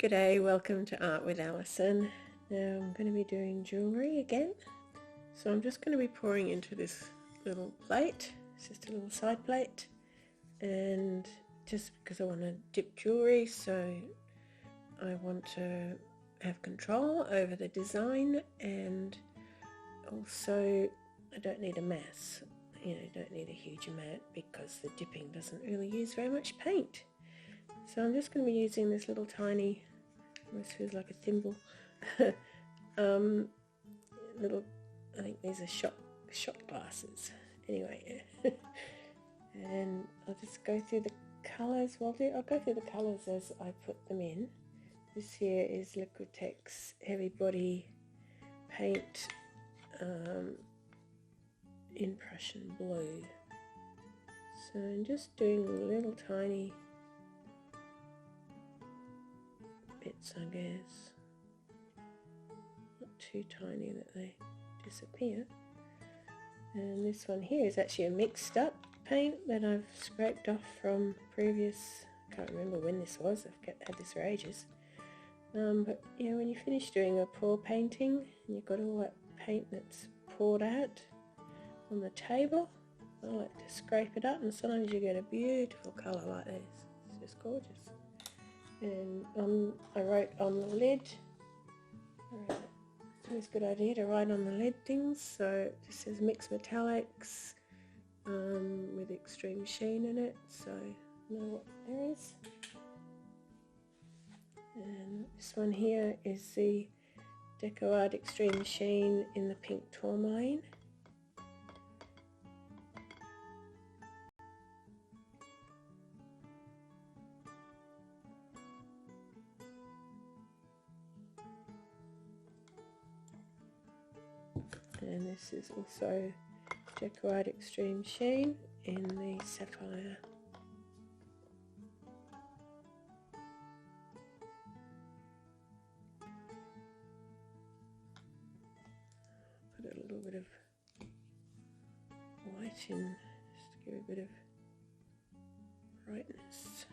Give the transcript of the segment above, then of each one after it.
G'day, welcome to Art with Alison. Now I'm going to be doing jewellery again. So I'm just going to be pouring into this little plate. It's just a little side plate. And just because I want to dip jewellery, so I want to have control over the design, and also I don't need a mass. Don't need a huge amount because the dipping doesn't really use very much paint. So I'm just going to be using this little tiny, almost feels like a thimble, little, I think these are shot glasses. Anyway, and I'll just go through the colours. I'll go through the colours as I put them in. This here is Liquitex Heavy Body Paint in Prussian Blue. So I'm just doing little tiny bits, I guess. Not too tiny that they disappear. And this one here is actually a mixed up paint that I've scraped off from previous, I can't remember when this was, I've had this for ages. But yeah, when you finish doing a pour painting and you've got all that paint that's poured out on the table, I like to scrape it up, and sometimes you get a beautiful colour like this. It's just gorgeous. And I wrote on the lid, it's always a good idea to write on the lid things, so it just says mixed metallics with extreme sheen in it, so you know what there is. And this one here is the Deco Art Extreme Sheen in the pink tourmaline. And this is also Deco Art Extreme Sheen in the sapphire. Put a little bit of white in just to give a bit of brightness.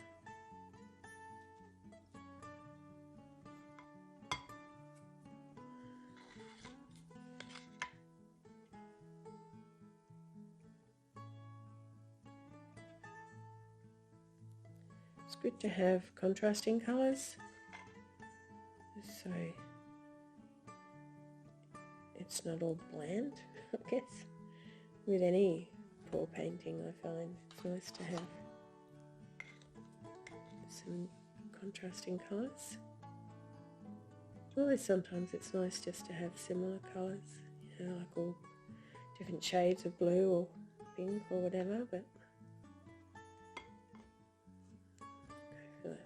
It's good to have contrasting colours, so it's not all bland, I guess. With any pour painting, I find it's nice to have some contrasting colours. Although sometimes it's nice just to have similar colours, like all different shades of blue or pink or whatever, but go for that.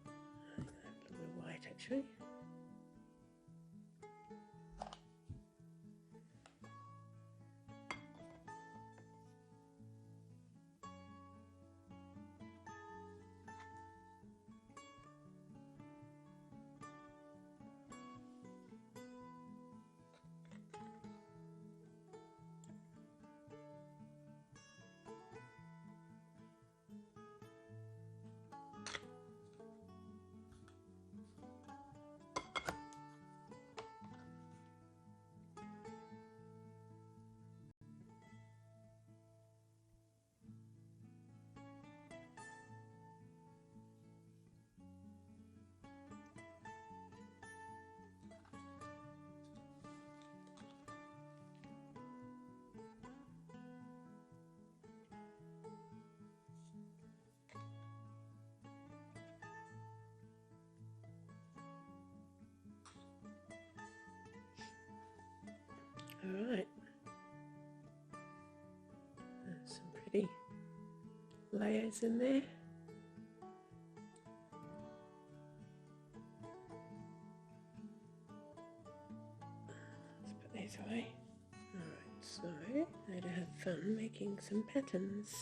I think I have a little bit of white actually. Alright, there's some pretty layers in there. Let's put these away. Alright, so now to have fun making some patterns.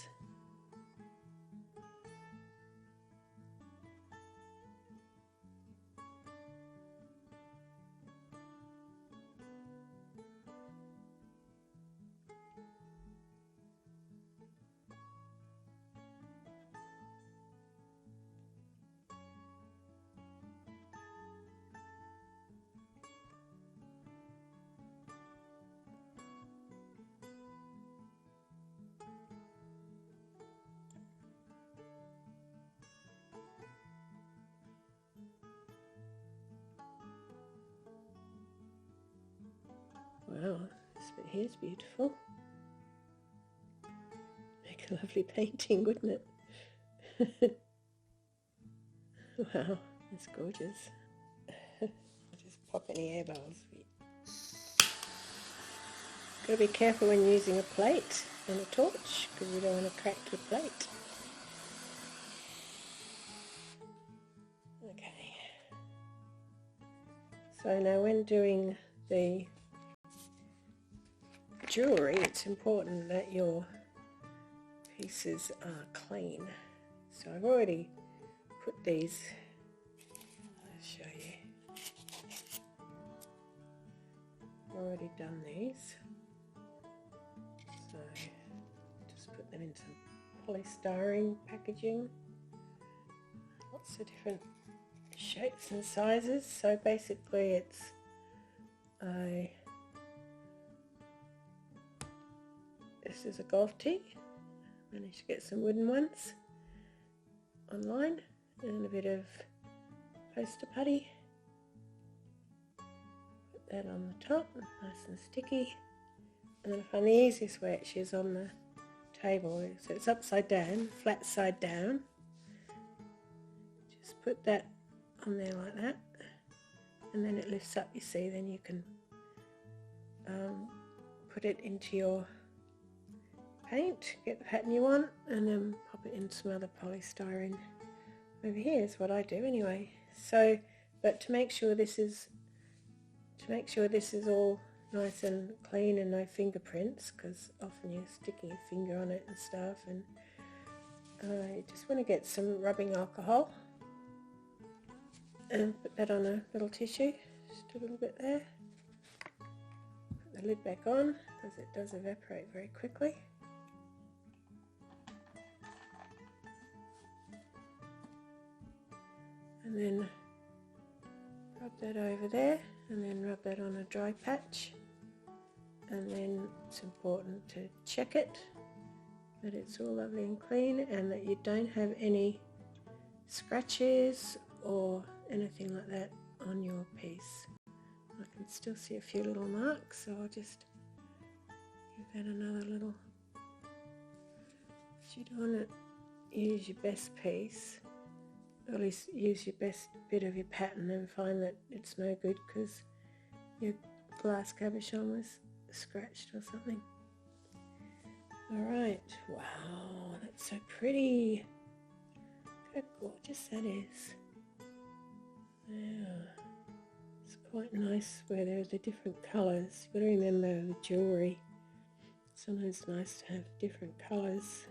Wow, this bit here is beautiful. Make a lovely painting, wouldn't it? Wow, that's gorgeous. I'll just pop any air bubbles. Got to be careful when using a plate and a torch because you don't want to crack your plate. Okay. So now when doing the jewellery, it's important that your pieces are clean. So I've already put these, I'll show you. I've already done these. So just put them in some polystyrene packaging. Lots of different shapes and sizes. So basically it's this is a golf tee. Managed to get some wooden ones online and a bit of poster putty. Put that on the top, nice and sticky. And then I find the easiest way actually is on the table. So it's upside down, flat side down. Just put that on there like that, and then it lifts up, you see, then you can put it into your paint, get the pattern you want, and then pop it in some other polystyrene. Over here is what I do anyway. So, but to make sure this is all nice and clean and no fingerprints, because often you're sticking your finger on it and stuff, and you just want to get some rubbing alcohol and put that on a little tissue, just a little bit there. Put the lid back on because it does evaporate very quickly. And then rub that over there, and then rub that on a dry patch. And then it's important to check it, that it's all lovely and clean and that you don't have any scratches or anything like that on your piece. I can still see a few little marks, so I'll just give that another little. You don't want to use your best piece, or at least use your best bit of your pattern and find that it's no good because your glass cabochon was scratched or something. Alright, wow, that's so pretty. Look how gorgeous that is. Yeah, it's quite nice where there are the different colours. You've got to remember with jewellery, sometimes it's nice to have different colours.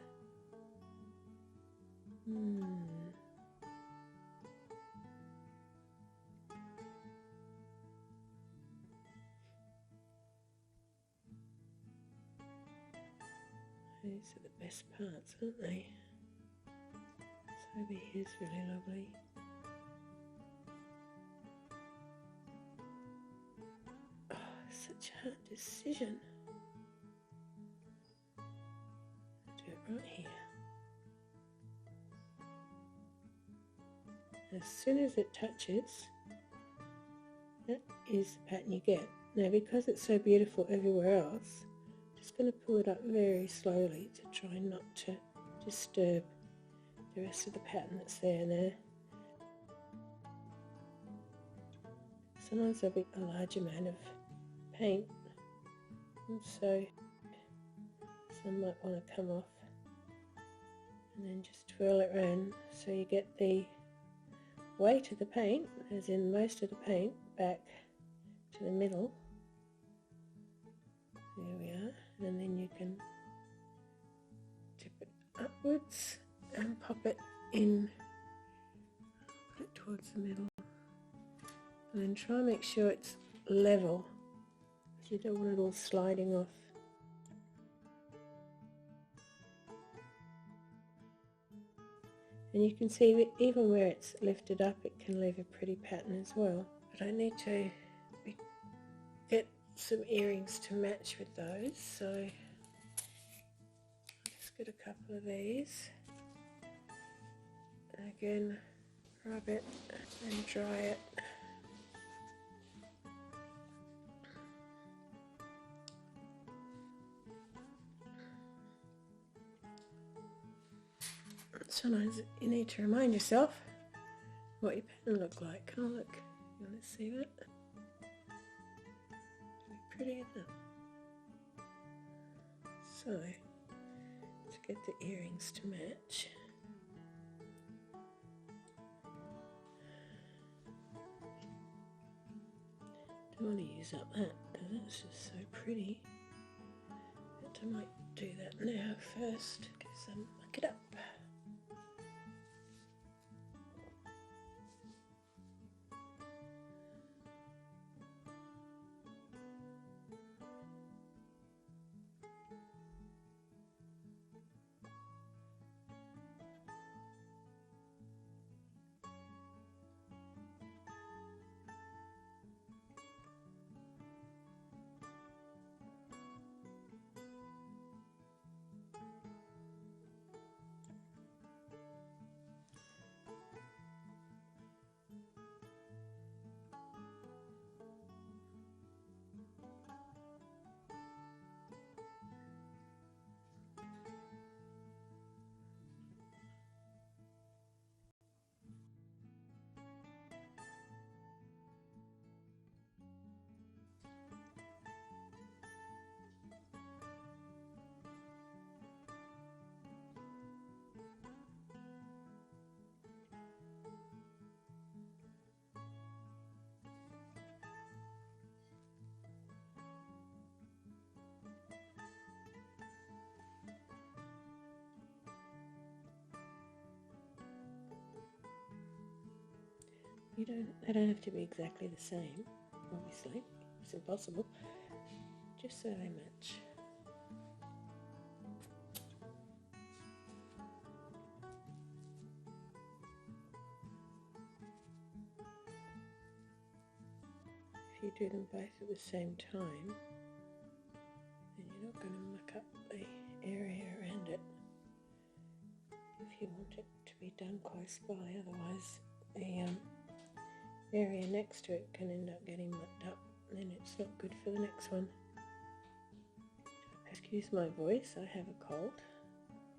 These are the best parts, aren't they? So over here's really lovely. Oh, such a hard decision. I'll do it right here. As soon as it touches, that is the pattern you get. Now because it's so beautiful everywhere else, I'm just going to pull it up very slowly to try not to disturb the rest of the pattern that's there now. Sometimes there'll be a large amount of paint, and so some might want to come off, and then just twirl it around so you get the weight of the paint, as in most of the paint, back to the middle. There we are, and then you can tip it upwards and pop it in, put it towards the middle, and then try and make sure it's level, because you don't want it all sliding off. And you can see even where it's lifted up, it can leave a pretty pattern as well. But I need to get some earrings to match with those, so I'll just get a couple of these. And again, rub it and dry it. Sometimes you need to remind yourself what your pattern looked like. Oh look, you want to see that? Pretty, isn't it? So, to get the earrings to match, don't want to use up that because it's just so pretty. But I might do that now first because I muck it up. They don't have to be exactly the same, obviously. It's impossible. Just so they match. If you do them both at the same time, then you're not going to muck up the area around it. If you want it to be done close by, otherwise the area next to it can end up getting mucked up, and then it's not good for the next one. Excuse my voice, I have a cold.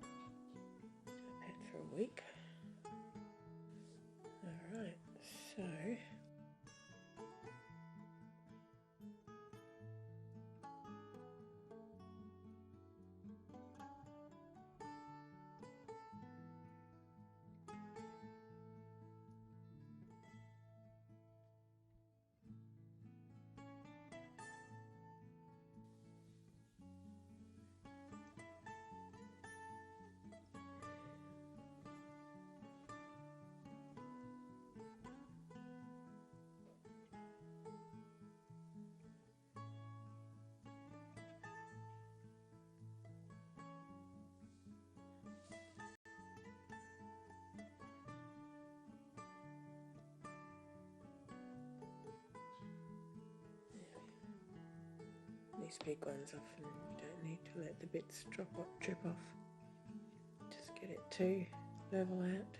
I've had for a week. Alright, so these big ones often you don't need to let the bits drip off. Just get it to level out.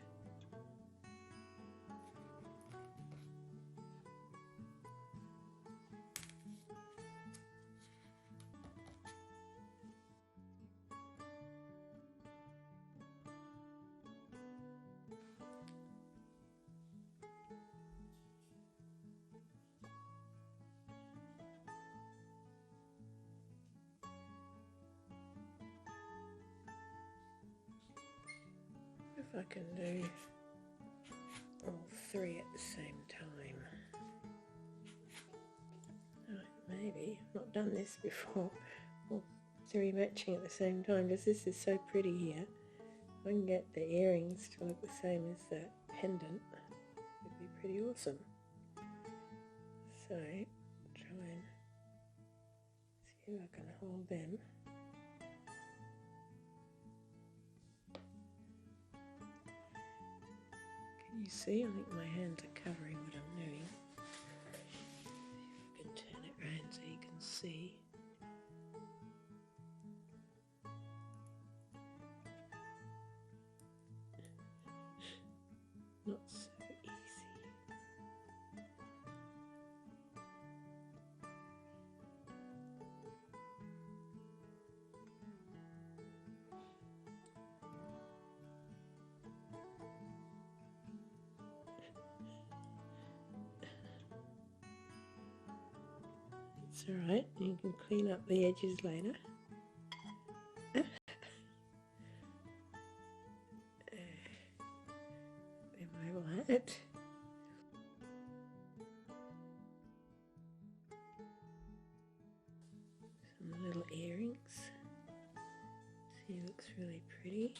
If I can do all three at the same time. Right, maybe. I've not done this before. All three matching at the same time because this is so pretty here. If I can get the earrings to look the same as the pendant, it'd be pretty awesome. So, try and see if I can hold them. Can you see? I think my hands are covering what I'm doing. If I can turn it around so you can see. Not so easy. It's alright, you can clean up the edges later. There my that. Some little earrings. See, looks really pretty.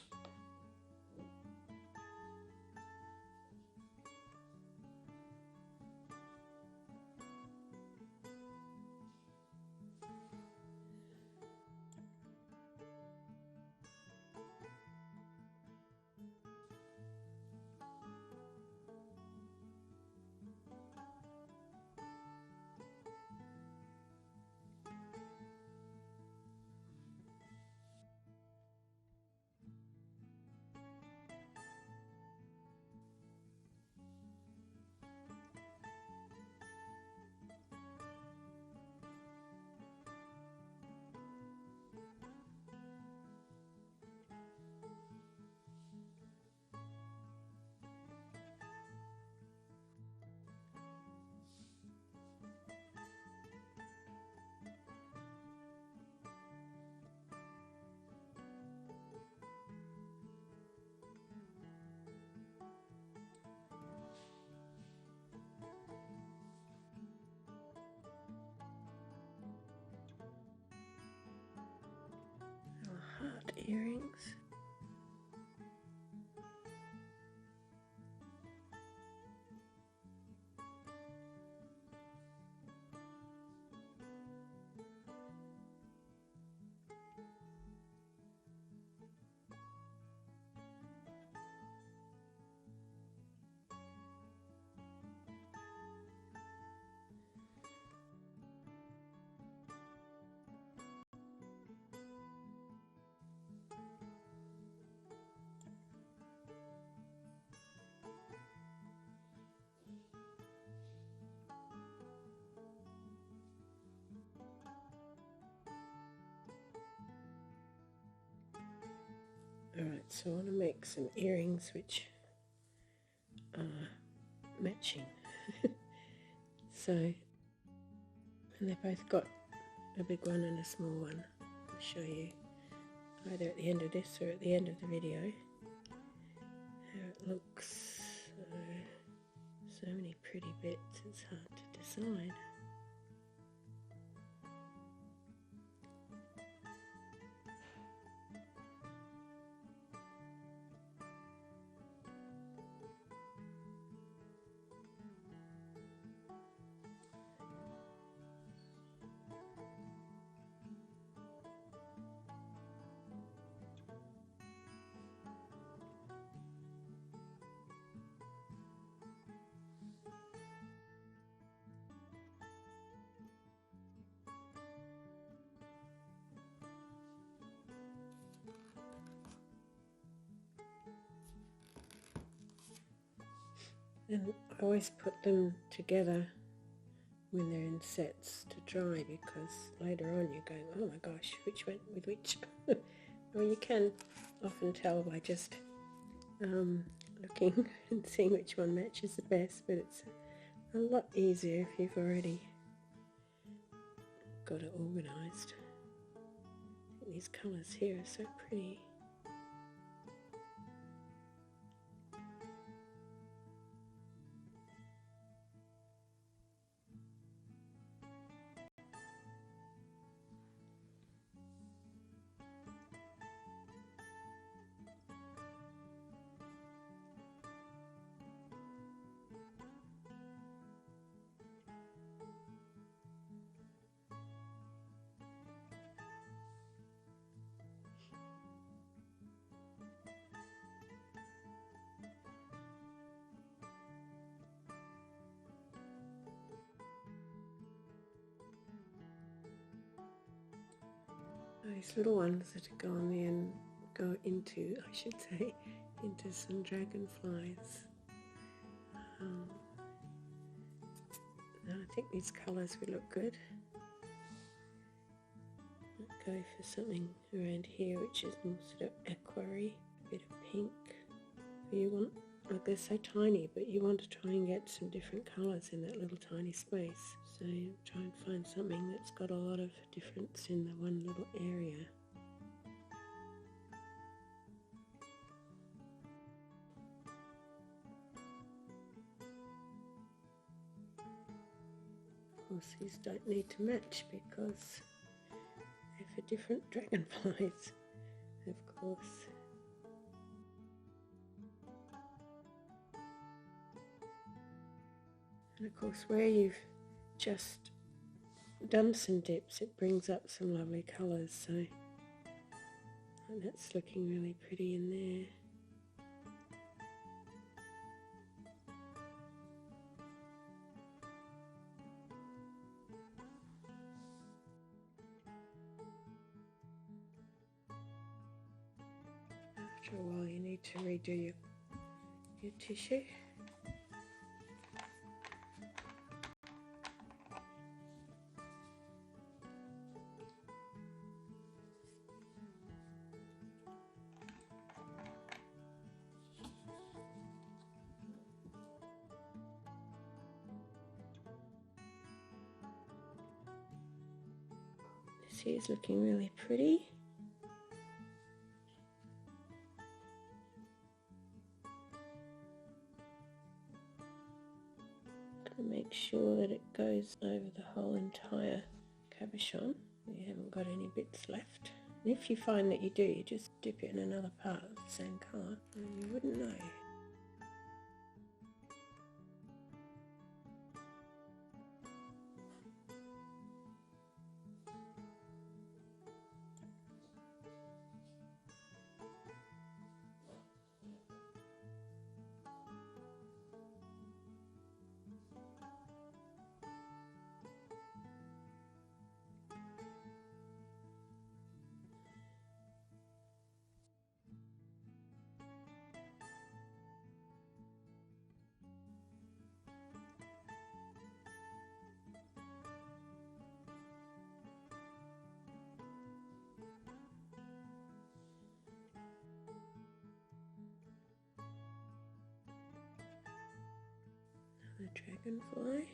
Little heart earrings. Alright, so I want to make some earrings which are matching. So, and they've both got a big one and a small one. I'll show you either at the end of this or at the end of the video how it looks. So many pretty bits, it's hard to decide. And I always put them together when they're in sets to dry, because later on you're going, oh my gosh, which went with which? Well, you can often tell by just looking and seeing which one matches the best, but it's a lot easier if you've already got it organised. I think these colours here are so pretty. These little ones that go on the end, go into, I should say, into some dragonflies. I think these colours would look good. I'll go for something around here which is more sort of aquary, a bit of pink. You want Like they're so tiny, but you want to try and get some different colours in that little tiny space. So try and find something that's got a lot of difference in the one little area. Of course, these don't need to match because they're for different dragonflies, of course. And of course, where you've just done some dips, it brings up some lovely colours, so and that's looking really pretty in there. After a while you need to redo your tissue. This here is looking really pretty. Make sure that it goes over the whole entire cabochon. You haven't got any bits left. And if you find that you do, you just dip it in another part of the same colour and you wouldn't know. The dragonfly.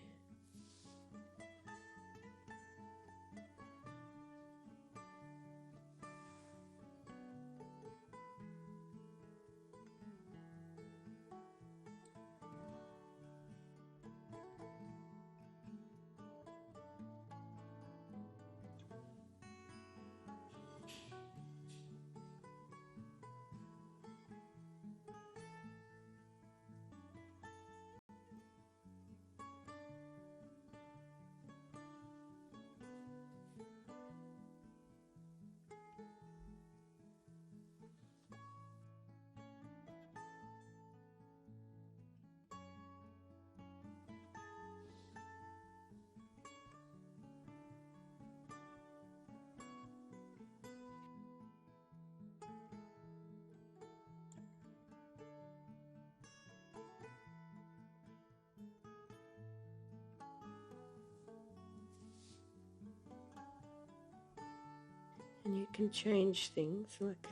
And you can change things like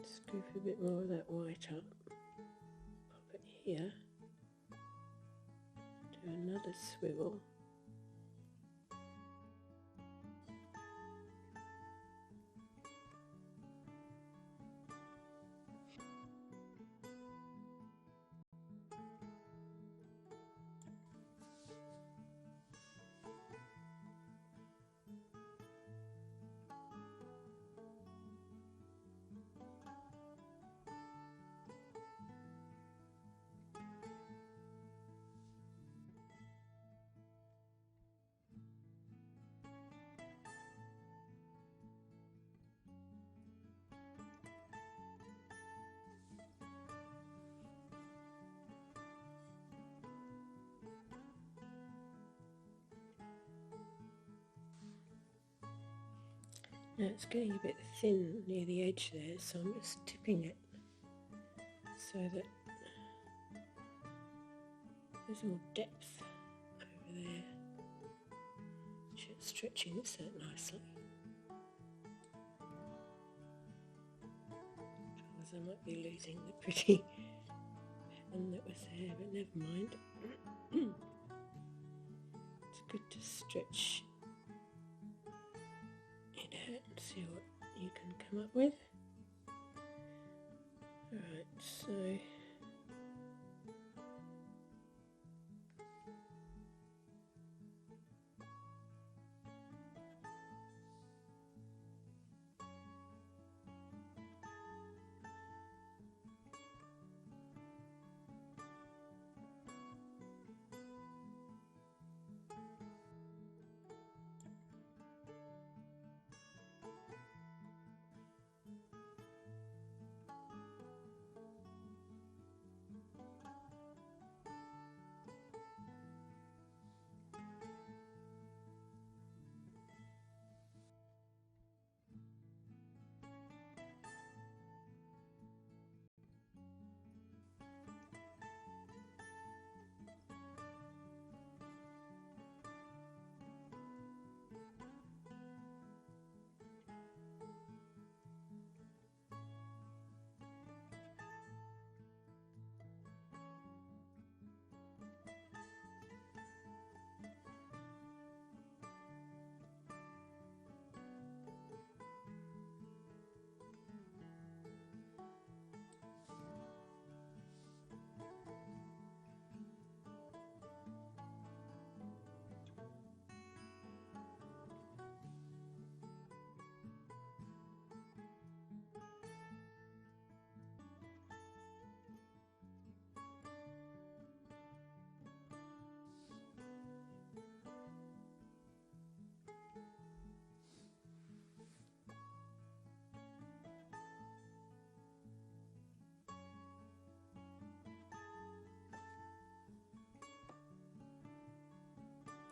scoop a bit more of that white up, pop it here, do another swivel. Now it's getting a bit thin near the edge there, so I'm just tipping it so that there's more depth over there. Just stretching this out nicely. Otherwise I might be losing the pretty pattern that was there, but never mind. It's good to stretch it out and see what you can come up with. Alright, so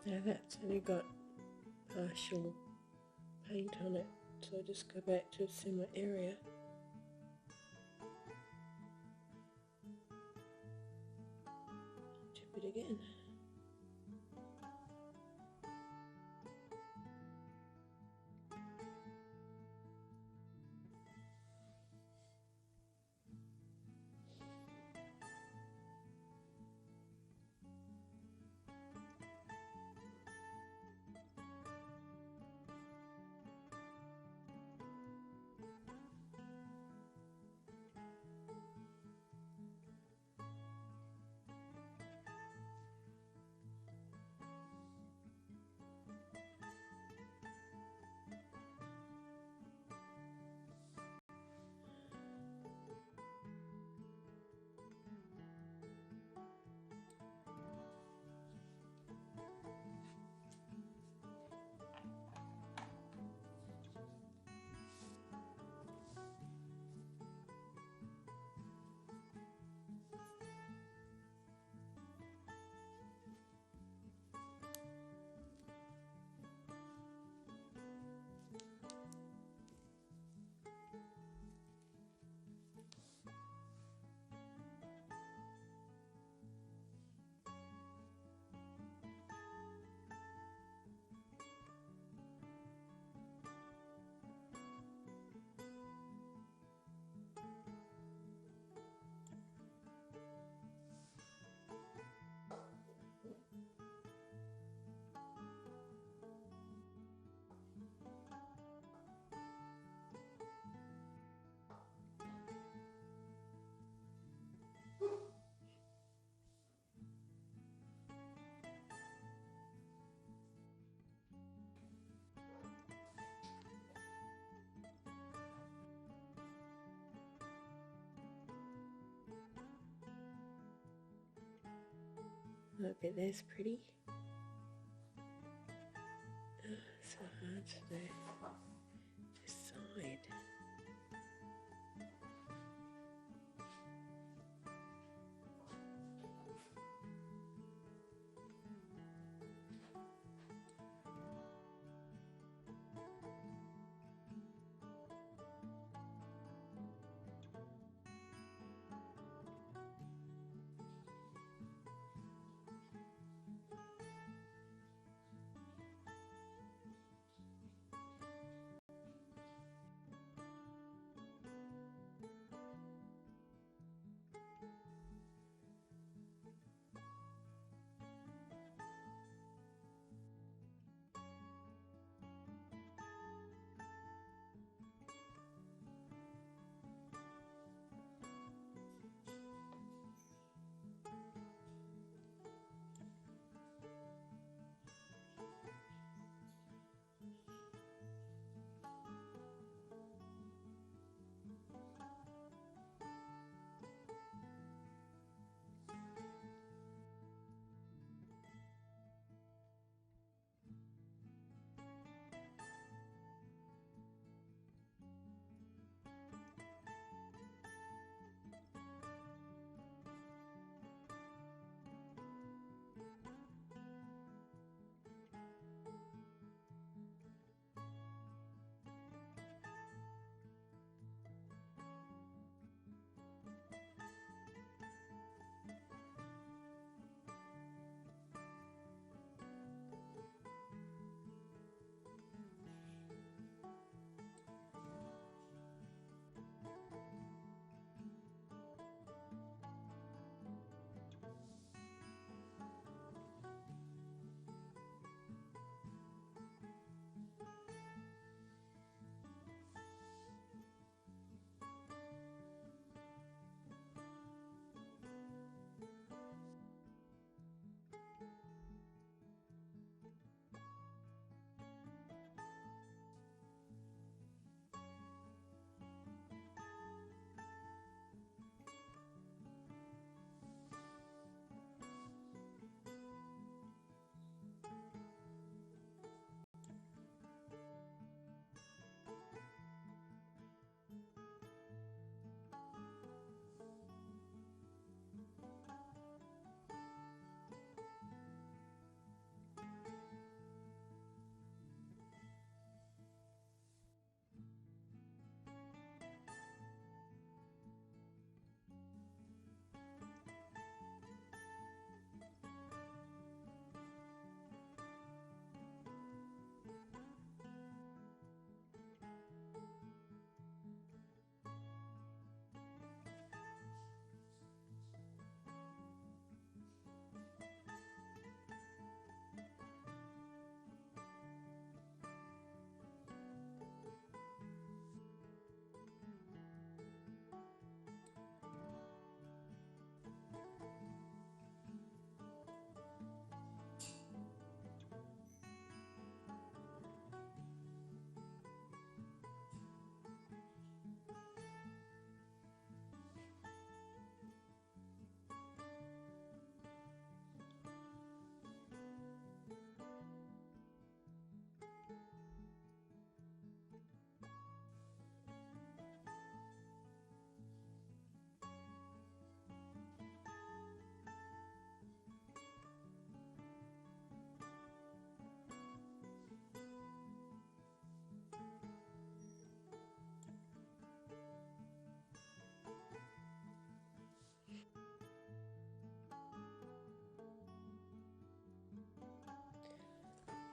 now that's only got partial paint on it, so I just go back to a similar area. Tip it again. That bit there's pretty. So hard to do. This side.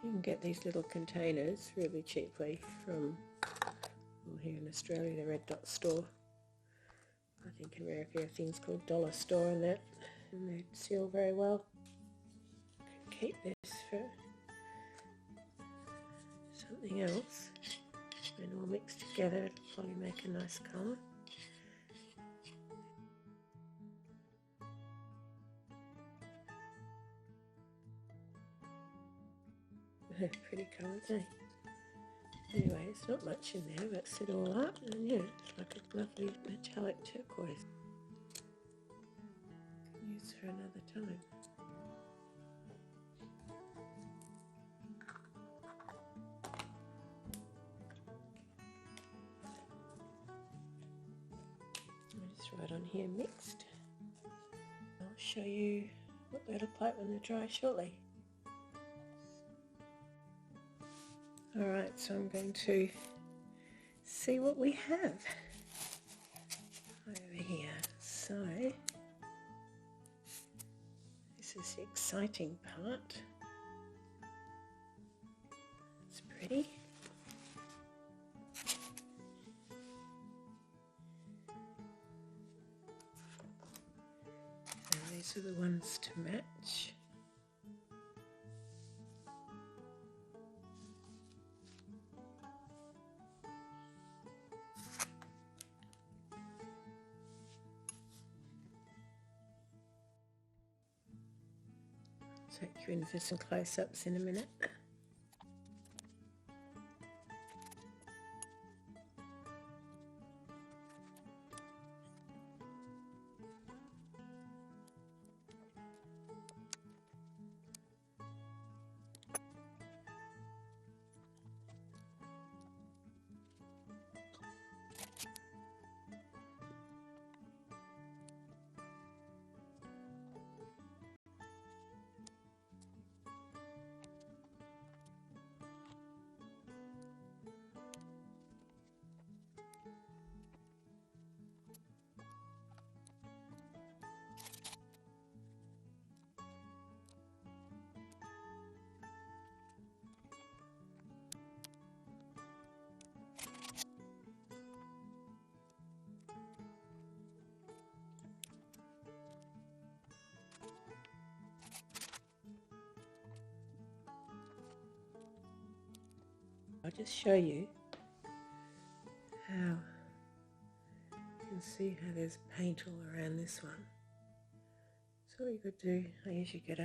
You can get these little containers really cheaply from, well, here in Australia, the Red Dot store. I think in America everything's called Dollar Store and that, and they seal very well. I can keep this for something else. When all mixed together, it'll probably make a nice colour. Pretty colours, eh? Anyway, it's not much in there, but set it all up, and yeah, it's like a lovely metallic turquoise. Can use for another time. I'll just write on here mixed. I'll show you what they look like when they're dry shortly. Alright, so I'm going to see what we have over here. So, this is the exciting part. It's pretty. And these are the ones to match. Take you in for some close-ups in a minute. I'll just show you how you can see how there's paint all around this one. So what you could do, I usually get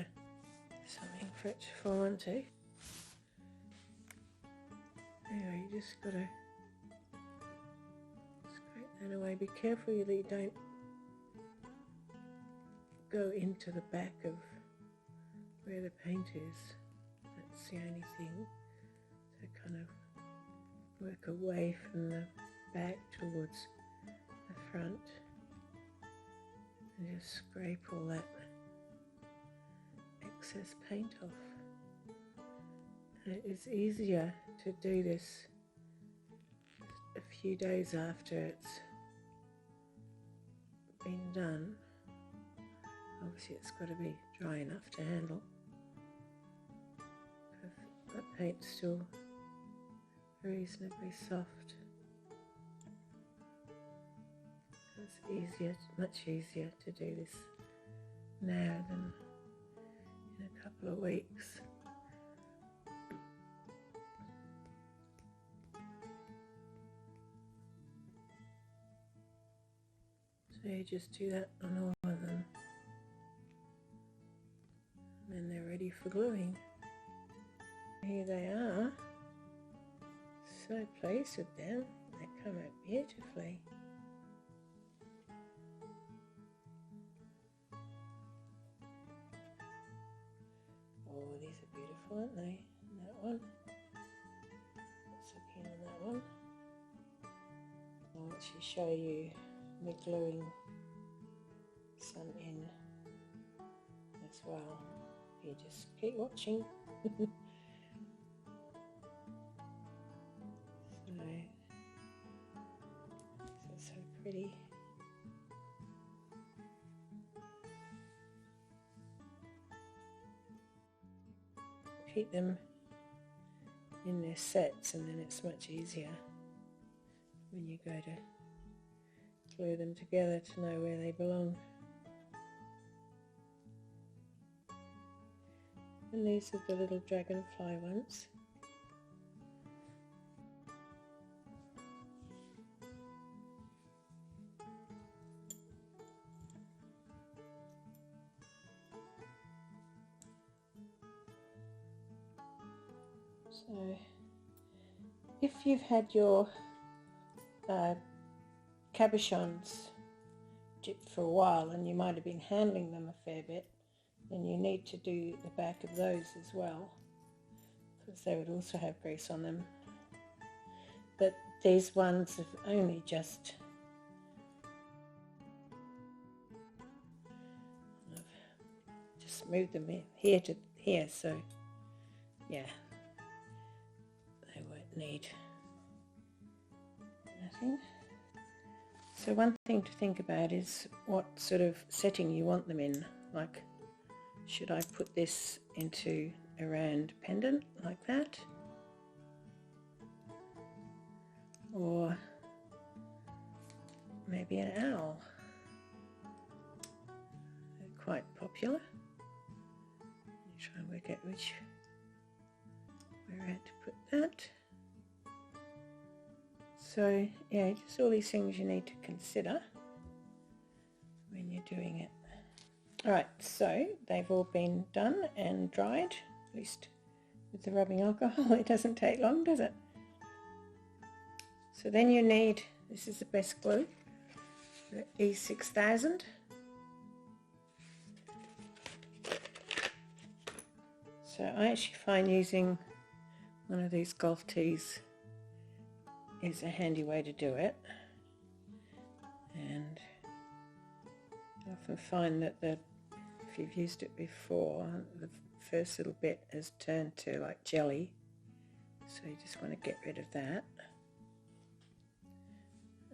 something for it to fall onto. Anyway, you just got to scrape that away. Be careful that you don't go into the back of where the paint is. That's the only thing. So kind of work away from the back towards the front and just scrape all that excess paint off. And it is easier to do this a few days after it's been done. Obviously it's got to be dry enough to handle. That paint's still reasonably soft. It's easier, much easier to do this now than in a couple of weeks. So you just do that on all of them, and then they're ready for gluing. Here they are. So pleased with them. They come out beautifully. Oh, these are beautiful, aren't they? And that one. Let's look in on that one. I'll actually show you me gluing some in as well. You just keep watching. So pretty. Keep them in their sets, and then it's much easier when you go to glue them together to know where they belong. And these are the little dragonfly ones. So if you've had your cabochons dipped for a while and you might have been handling them a fair bit, then you need to do the back of those as well, because they would also have grease on them. But these ones have only just moved them here to here, so yeah, they won't need nothing. So one thing to think about is what sort of setting you want them in. Like, should I put this into a round pendant like that? Or maybe an owl? They're quite popular. Try and work out where to put that. So yeah, just all these things you need to consider when you're doing it. Alright, so they've all been done and dried, at least with the rubbing alcohol. It doesn't take long, does it? So then you need, this is the best glue, the E6000. So I actually find using one of these golf tees is a handy way to do it, and I often find that if you've used it before, the first little bit has turned to like jelly, so you just want to get rid of that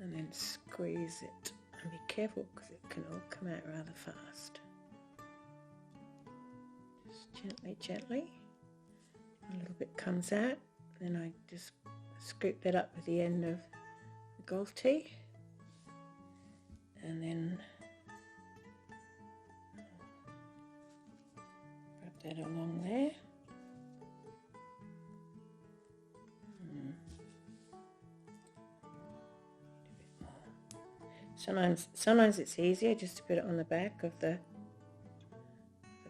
and then squeeze it, and be careful because it can all come out rather fast. Gently, a little bit comes out, then I just scoop that up with the end of the golf tee, and then rub that along there. Sometimes it's easier just to put it on the back of the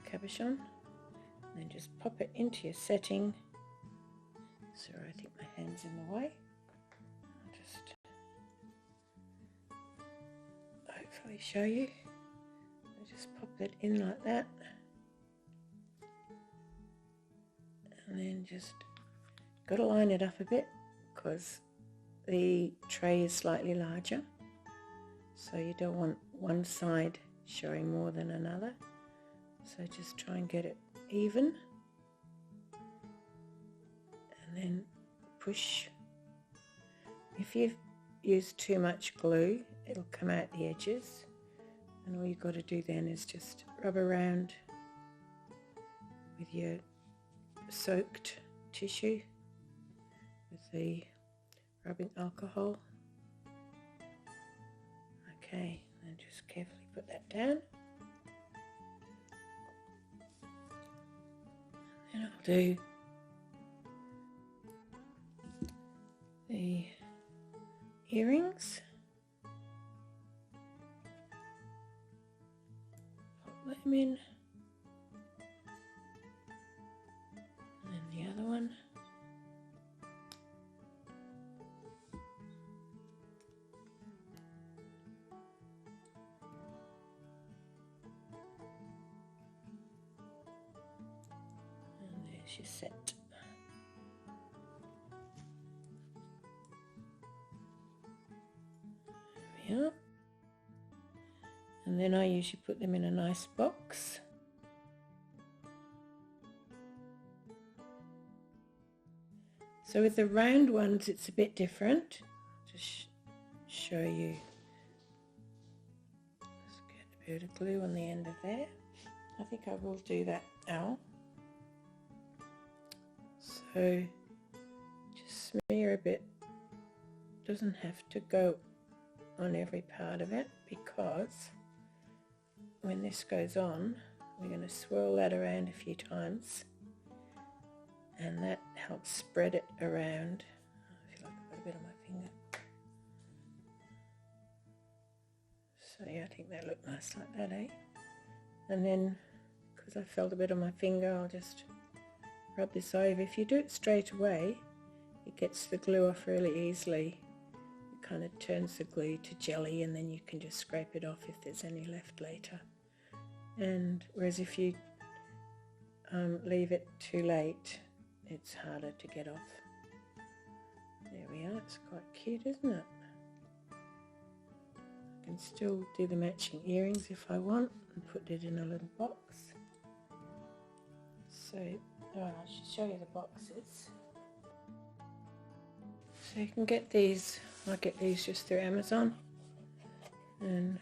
cabochon. And then just pop it into your setting. Sorry, I think my hand's in the way. I'll just hopefully show you. I just pop it in like that. And then just got to line it up a bit because the tray is slightly larger. So you don't want one side showing more than another. So just try and get it even, and then push. If you've used too much glue, it'll come out the edges, and all you've got to do then is just rub around with your soaked tissue with the rubbing alcohol. Okay, and just carefully put that down. And I'll do the earrings. Pop them in. And then the other one. She's set. There we are. And then I usually put them in a nice box. So with the round ones it's a bit different. Just show you. Let's get a bit of glue on the end of there. I think I will do that owl. So smear a bit. Doesn't have to go on every part of it, because when this goes on, we're going to swirl that around a few times, and that helps spread it around. I feel like I've got a bit on my finger. So yeah, I think that looked nice like that, eh? And then, because I felt a bit on my finger, I'll just rub this over. If you do it straight away, it gets the glue off really easily. It kind of turns the glue to jelly, and then you can just scrape it off if there's any left later. And whereas if you leave it too late, it's harder to get off. There we are. It's quite cute, isn't it? I can still do the matching earrings if I want and put it in a little box. So, alright, I should show you the boxes. So you can get these, I get these just through Amazon, and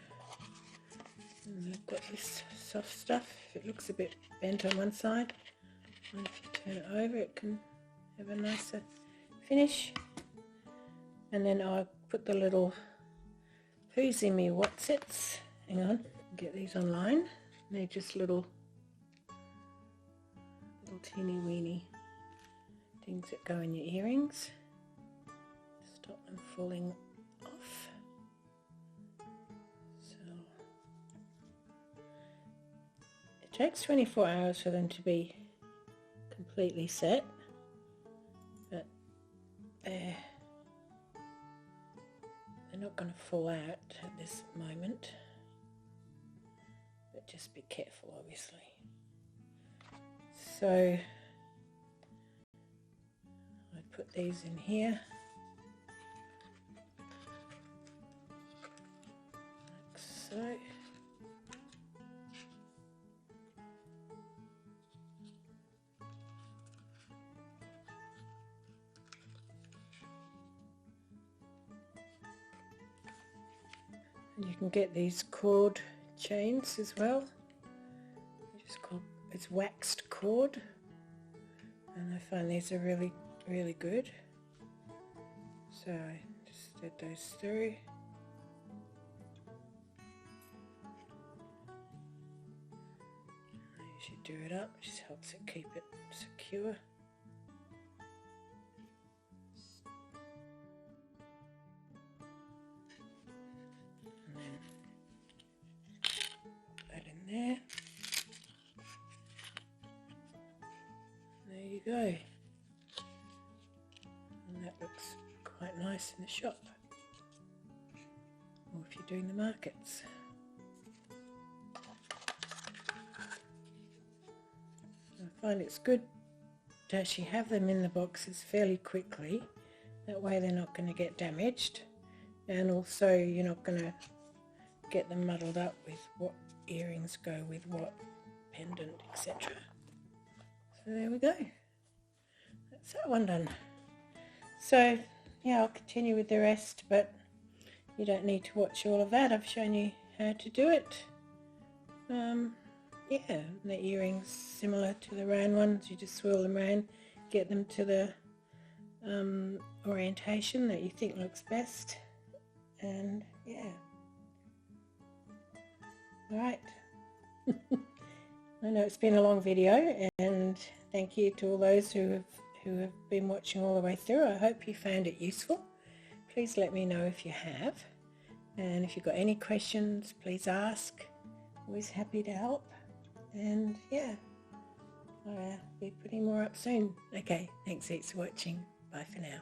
they've got this soft stuff. If it looks a bit bent on one side, and if you turn it over, it can have a nicer finish. And then I'll put the little Who's in Me Wotsits. Hang on, get these online. They're just little teeny weeny things that go in your earrings. Stop them falling off. So it takes 24 hours for them to be completely set, but they're not going to fall out at this moment, but just be careful, obviously. So I put these in here like so. And you can get these cord chains as well. It's waxed cord, and I find these are really, really good. So I just did those through. You should do it up, it just helps it keep it secure. And then put that in there. There you go. And that looks quite nice in the shop, or if you're doing the markets. I find it's good to actually have them in the boxes fairly quickly. That way they're not going to get damaged, and also you're not going to get them muddled up with what earrings go with what pendant, etc. So there we go. That's that one done. So yeah, I'll continue with the rest, but you don't need to watch all of that. I've shown you how to do it. Yeah, the earrings similar to the round ones. You just swirl them around, get them to the orientation that you think looks best, and yeah. Alright. I know it's been a long video, and thank you to all those who have been watching all the way through. I hope you found it useful. Please let me know if you have, and if you've got any questions, please ask. Always happy to help. And yeah, I'll be putting more up soon. Okay, thanks heaps for watching. Bye for now.